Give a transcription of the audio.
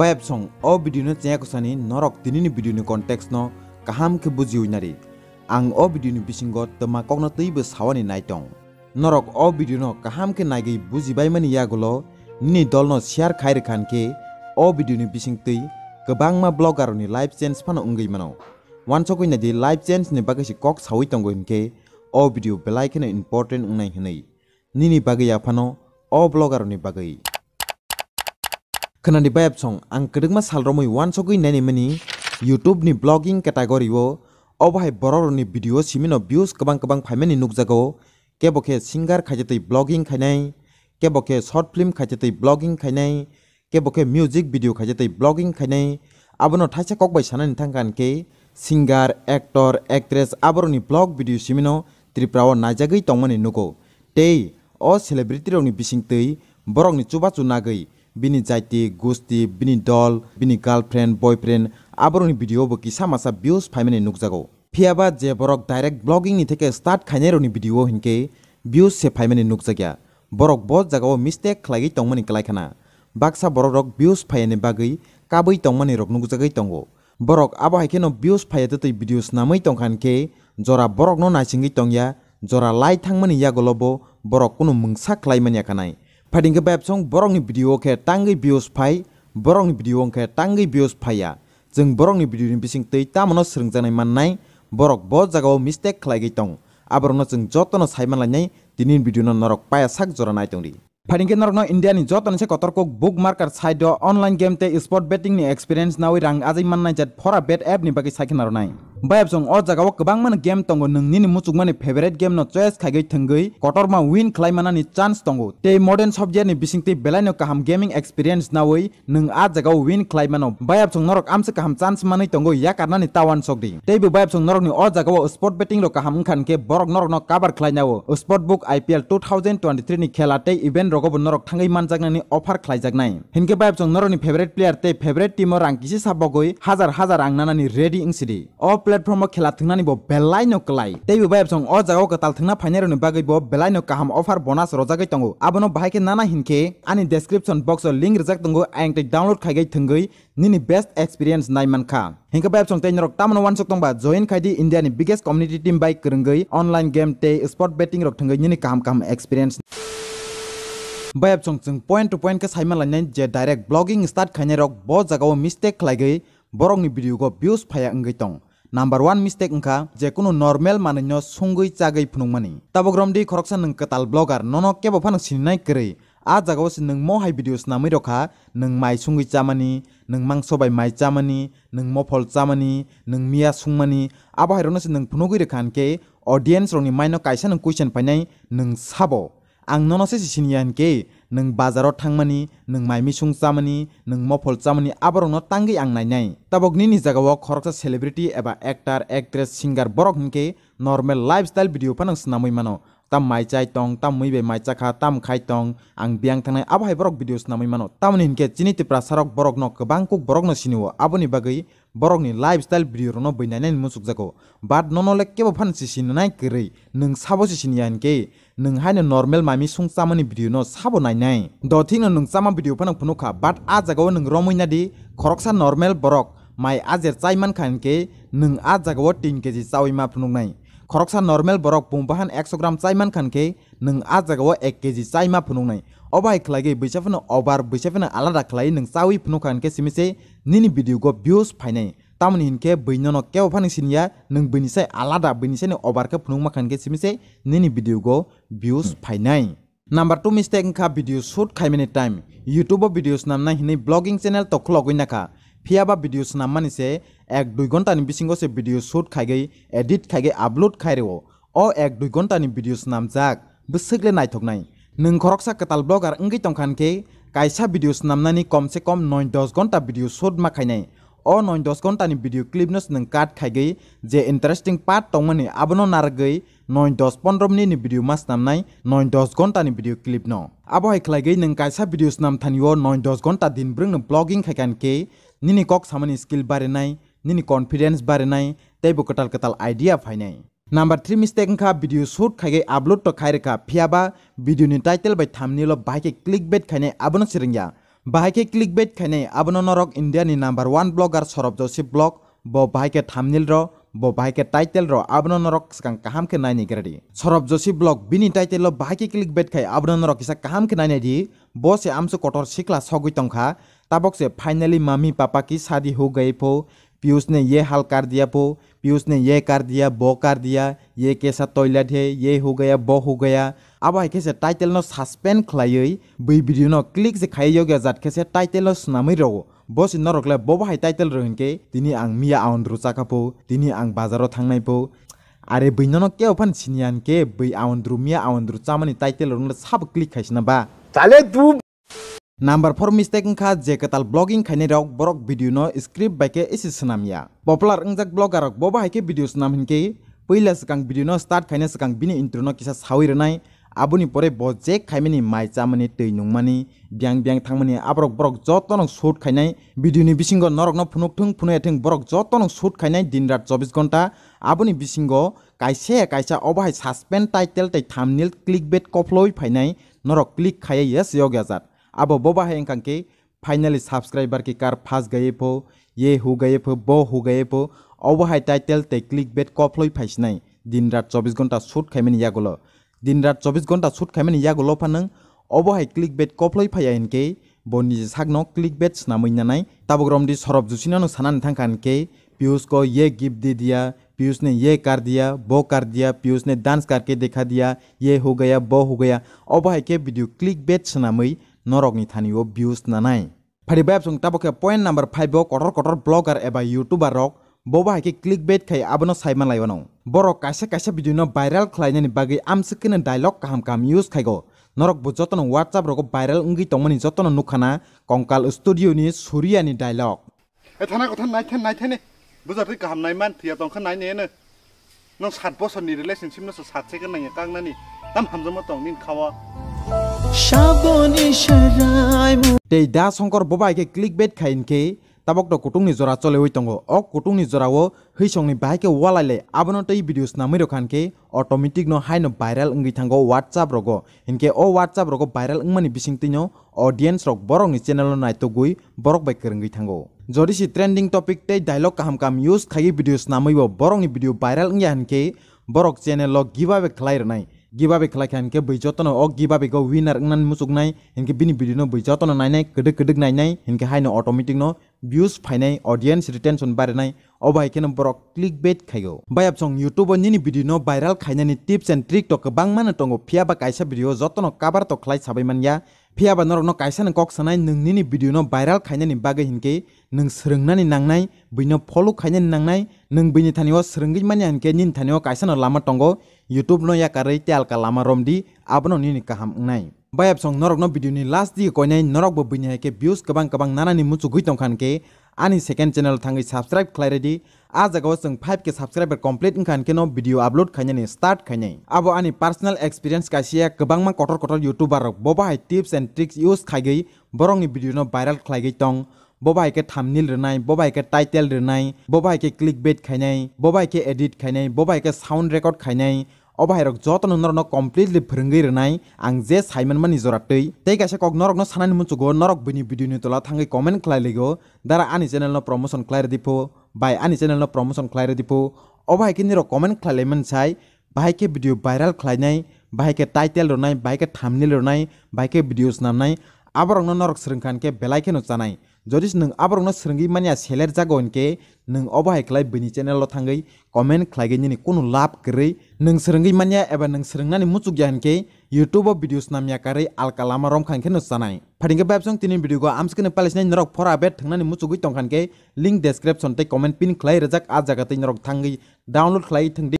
Bayab song o video no chaya kusani norok dinini video ni context no kaham ke bujiu nari. Ang o video ni bisingo tama kokno teibe sawani naitong. Norok o video no kaham ke nagi buji bai mani yagulo ni dol no share khair khan ke o video ni bising tei kebangma blogger ni live change pano ungai mano. Wan sokoi na di live change ni bagai si kok sawi tongo hinke o video belai kena important unai hinai. Nini bagai ya pano o blogger ni bagai. Kena di bayab song ang kedengma salromoi wan sokoi nani mani YouTube ni blogging category wo o bahai boror ni video simino views kebang phaimani nukjago keboke singer khajatei blogging khainai keboke short film khajatei blogging khainai keboke music video khajatei blogging khainai abono thaisa kokbai sanani thangkan ke singer actor actress aboroni blog video simino Tripura o najagei tongmani nugo tei o celebrity rokni bisingtei borokni chubachu nagai bini jaiti gusti bini dol bini girlfriend boyfriend aboroni video bo kisa masa views phaimani nukjago phiaba je borok direct blogging ni theke start khainaironi video hinke views se phaimani nukjagya borok bo jagao mistake khlai tongmani kalaikana baksa borok rok views phaine bagai kabai tongmani rok nukjagai tongo borok abo haikeno views phayatei videos namai tongkhan ke jora borok no naisingi tongya jora lai thangmani yagolobo borok kuno mungsa khlaimani yakanai Padingke bayab song borong ni video ke tangi views phai borong ni video ke tangi views phaya jeng borong ni video ni bising tei tamono srengjanai mannai borok bo jagao mistake khlai tong aborno jeng jotono saiman lainai dinin video no norok paya sak jora nai tongri Padingke norok no India ni jotono se kotorko bookmarker site online game te sport betting ni experience nawi rang ajai mannai jat fora bet app ni bagi sakin nai bayab song o jagao kebang man game tongo nungni ni muchukmani favorite game no choice khagai thengoi kotorma win khlaimana ni chance tongo te modern software ni bisingti belaino kaham gaming experience nawi nung a jagao win khlaimano bayab song norok amse kaham chance manai tongo yakarna ni tawan sokdi teibo bayab song norok ni o jagao sport betting ro kaham khan ke borok norok no cover khlainao sport book IPL 2023 ni khela te event rogo norok thangai manjakna ni offer khlaijaknai hinke bayab song norok ni favorite player te favorite team rang kisi sabogoi hazar angnana ni ready ingsidi o platform khela thngnani bo belai no klai teibo bayab song o jagao katal thngna phainero ni bagai bo belai no kaham offer bonus rojagai tongo abono bahaike nana hinke ani description box o link rijak tongo aing te download khaigai thengoi nini best experience nai mankha hinke bayab song te norok tamno wan sok tongba join khaidi India ni biggest community team by krungai online game te sport betting rok thengoi nini kaham experience bayab song chung point to point ke saima lainai je direct blogging start khainai rok bo jagao mistake khlaigai borok ni video go views phaya ngai tong Number 1 mistake engka je kuno normal manino sungui chagai phunungmani tabogromdi khoroksa nung katal blogger nono kebo phan sinai krei a jagao sin nung mo hai videos namai rokha nung mai sungui chamani nung mangso bai mai chamani nung mofol chamani nung mia sungmani abo hairona sin nung phunugui rekhan ke audience roni maino kaisa nung question painai nung sabo ang nono se sinian ke nung bazaro thangmani nung maimi sung chamani nung mofol chamani aborno tangi ang nainai tabogni ni jagao khoroksa celebrity eba actor actress singer borok hinke normal lifestyle video panang snamoi mano tam mai chai tong tam muibe mai chakha tam khai tong ang biang thangnai abhai borok videos namai mano tamni hinke chini tipra sarok borok no kebang kuk borok no siniwo aboni bagai borok ni lifestyle video no bainai musuk jago bat nono le kebo phan sisinai krei nung sabo sisinian ke nung haino normal mami sung chamani video no sabo nainai dothino nung chama video panang phunukha bat a jagao nung romoina di khoroksa normal borok mai ajer chaiman khan ke nung a jagao 3 kg chawi ma phunuknai khoroksa normal borok pumbahan 100 gram chaiman khan ke nung a jagao 1 kg chaima phunuknai obai khlage bisafano obar bisafano alada khlai nung chawi phunukhan ke simise nini video go views phainai tamni hinke boinono kebo phani sinia nung binisai alada binisai ni obar ke phunukma khan ke simise nini video go views phainai Number 2 mistake engka video shoot khaimani time YouTube videos namna hinai blogging channel to khlogoi nakha phiaba videos nammani se 1-2 घंटा ni bisingo se video shoot khaigai edit khaigai upload khaireo o 1-2 घंटा ni videos namjak bwsukle naithoknai nung khoroksa katal blogger ngai tongkhan ke kaisa videos namnani komse kom 9-10 घंटा video shoot ma khainai o 9-10 घंटा ni video clip nos nung cut khaigai je interesting part tongmani abono nargai 9-10-15 minute ni video mas namnai 9-10 घंटा ni video clip no abo hai khlaigai nung kaisa videos nam thanio 9-10 घंटा din brung blogging khaikan ke nini kok samani skill barenai nini confidence barenai teibo katal idea phainai Number 3 mistake engka video shoot khaige upload to khaireka phiaba video ni title by thumbnail by clickbait khaine abono siringya Bahai clickbait khainai abono norok India ni number 1 blogger Sorab Joshi blog bo bahai ke thumbnail ro bo bahai ke title ro abono norok skang kaham ke nai ni gradi. Sorab Joshi blog bini title lo bahai ke clickbait khai abono norok kisa kaham ke nai ni di bo se amsu kotor sikla sogui tongkha tabok se finally mami papa की शादी हो गई पो पीयूष ने ये हाल कर दिया पो पीयूष ने ये कर दिया वो कर दिया ये कैसा टॉयलेट है ये हो गया वो हो गया अब आई कैसे टाइटल नो सस्पेंड खलायै बै वीडियो नो क्लिक से खाइयो गया जात कैसे टाइटल नो सुनामै रो बस नरकले बो बाहाय टाइटल रहनके दिनी आं मिया आउन्द्रु चाकापो दिनी आं बाजाराव थांनाय पो आरे बैननो के ओफान सिनियान के बै आउन्द्रु मिया आउन्द्रु चामानि टाइटल रो सब क्लिक खाइसना बा चाले तू Number 4 mistake engkha je ketal blogging khainai rok borok video no script by ke isi senamya. Popular engjak blogger rok boba haike video senam hinke peila sekang video no start khaina sekang bini intro no kisa sawi renai abuni pore bo je khaimani mai chamani tei nungmani biang thangmani abrok borok joto no shoot khainai video ni bisingo norok no phunukthung phunaithing borok joto no shoot khainai dinrat 24 ghonta abuni bisingo kaisa obahai suspend title tei thumbnail clickbait koploi phainai norok click khaya yes yogyazat abo boba hai engkangke finally subscriber ki car फंस गए पो ये हो गए पो वो हो गए पो ओबो हाई टाइटल ते क्लिकबेट कफ्लई फाइसनाय दिन रात 24 घंटा शूट खाइमेनि यागोलो दिन रात 24 घंटा शूट खाइमेनि यागोलो फानों ओबो हाई क्लिकबेट कफ्लई फाया इनके बनि सागनो क्लिकबेट सनामैनानाय ताबग्रमदि सरब जुसिनानो सानान थांखानके पीयूष को ये गिफ्ट दे दिया पीयूष ने ये कर दिया वो कर दिया पीयूष ने डांस करके दिखा दिया ये हो गया वो हो गया ओबो हाई के वीडियो क्लिकबेट सनामै नरकनि थानिओ व्यूज नानाय फारिबाय जों ताबके पॉइंट नंबर 5 ओ कटर ब्लॉगर एबा यूट्यूबर रक बोबा हाइके क्लिकबेट खाय आबनो साइमा लायवनो बरक कासे वीडियो न भाइरल खलायनायनि बागै आमसकेनो डायलॉग काम यूज खायगो नरक बुजतन WhatsApp रक भाइरल उंगि तंमनि जतन नुखाना कंकाल स्टूडियो नि सूर्यानि डायलॉग ए थाना कथा नायथेने बुजारति गाहामनाय मान थिया तंखा नायनेनो नों 7 बोसोरनि रिलेशनशिप न 7 सेकेन्ड नाय कांगनानि ताम हामजमा तंग निन खावा Tei da songkor boba ke clickbait khain ke tabok to kutungni jora chole oi tongo ok kutungni jora o heisongni bai ke walaile abono tei videos namai rokhan ke automatic no haino viral ungi thango WhatsApp rogo inke o WhatsApp rogo viral ungmani bisingtino audience rok borok ni channel no naitogui borok bai kerungi thango jodi si trending topic tei dialogue kam use khai videos namai bo borok ni video viral ungi hanke borok channel lo giveaway khlai rnai giveaway khalaikan ke baijotono ok giveaway go winner ngnan musuknai inke bini video no baijotono nainai kedek nainai inke haino automatic no views phainai audience retention barenai obai keno borok clickbait khaigo bayap song YouTube ni video no viral khainani tips and trick to kabang man tongo phia ba kaisa video jotono cover to khlai sabai manya phia ba norok no kaisa na kok sanai nungni video no viral khainani bagai hinke nung srungnani nangnai bino follow khainani nangnai nung bini thanio srunggi manya hinke nin thanio kaisa no lama tongo YouTube no yakarei telka lama romdi abono ni kaham ngnai bayap song norok no video ni last di koinai norok bo bini ke views kabang nana ni muchu gui tongkhan ke ani second channel thangai subscribe khlai ready a jaga song 5 ke subscriber complete ingkhan ke no video upload khainani start khainai abo ani personal experience kaisia kabang ma kotor YouTuber rok boba hai tips and tricks use khaigai borong ni video no viral khlaigai tong boba hai ke thumbnail renai boba hai ke title renai boba hai ke clickbait khainai boba hai ke edit khainai boba hai ke sound record khainai obairok jotono norok completely phrengai renai ang je simon mani joratei tei kaisa kok norok no sanani muchugo norok bini video ni tola thangai comment khlailego dara ani channel no promotion khlaire dipo bai ani channel no promotion khlaire dipo obai ke niro comment khlaileman sai bai ke video viral khlainai bai ke title ronai bai ke thumbnail ronai bai ke videos namnai aborok no norok srungkhan ke belai ke no chanai jodis nung aborok no srungi mania seler jago inke nung obai khlai bini channel lo thangai comment khlaigai ni kono lab krei nung srungi mania eba nung srungnani muchuk janke YouTube videos namya kare alkalama rom khanke no chanai pharingke babsong tini video go amskene palisnai norok for update thangnani muchugui tongkhanke link description te comment pin khlai rajak a jaga te norok thangai download khlai thangdi